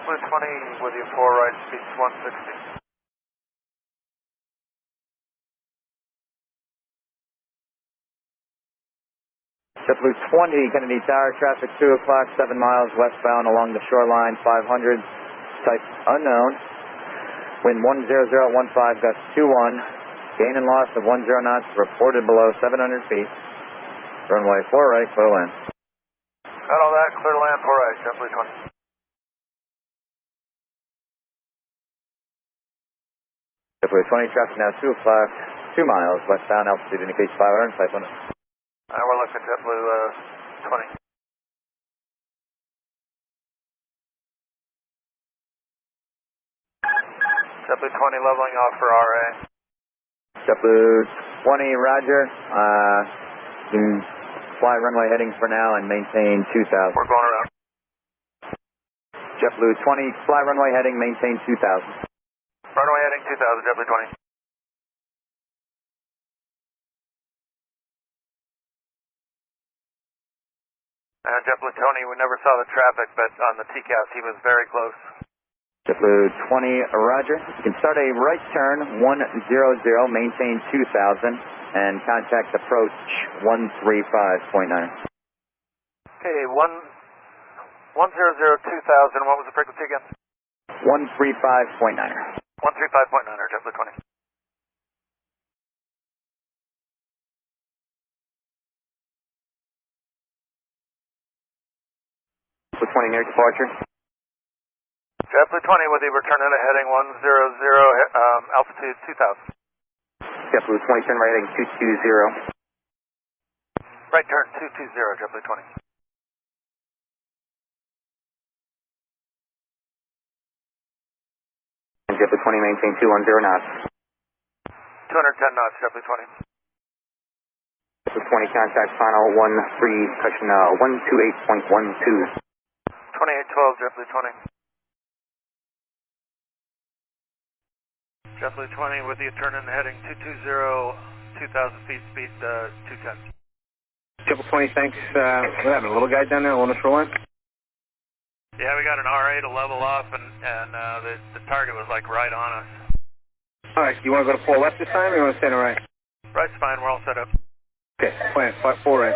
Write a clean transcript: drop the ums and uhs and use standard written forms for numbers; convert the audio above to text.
JetBlue 20 with you 4 right, speeds 160. JetBlue 20, Kennedy Tower, traffic 2 o'clock, 7 miles westbound along the shoreline, 500, type unknown. Wind 10015, gust 21, gain and loss of 10 knots, reported below 700 feet. Runway 4 right, clear land. Got all that, clear to land 4 right, JetBlue 20. JetBlue 20, traffic now 2 o'clock, 2 miles westbound, altitude indicates 500, type unknown. We're looking at JetBlue 20. JetBlue 20 leveling off for RA. JetBlue 20, roger. You can fly runway heading for now and maintain 2000. We're going around. JetBlue 20, fly runway heading, maintain 2000. Runway heading 2000, JetBlue 20. JetBlue Tony, we never saw the traffic, but on the TCAS he was very close. JetBlue 20, roger. You can start a right turn, 100, maintain 2000, and contact approach 135.9. Okay, 100, 2000, what was the frequency again? 135.9. 135.9, JetBlue 20. JetBlue 20 near departure. JetBlue 20 with the return into heading 100, altitude 2000. JetBlue 20, turn right heading 220. Right turn 220, JetBlue 20. And JetBlue 20, maintain 210 knots. 210 knots, JetBlue 20. JetBlue 20, contact final 13, cushion 128.12. 2812, JetBlue 20. JetBlue 20 with you turn in heading 220, 2000 feet, speed 210. JetBlue 20, thanks. What happened, a little guy down there along the shoreline? Yeah, we got an RA to level off, and the target was like right on us. Alright, you want to go to 4 left this time, or you want to stay on the right? Right's fine, we're all set up. Okay, plan, 4 right.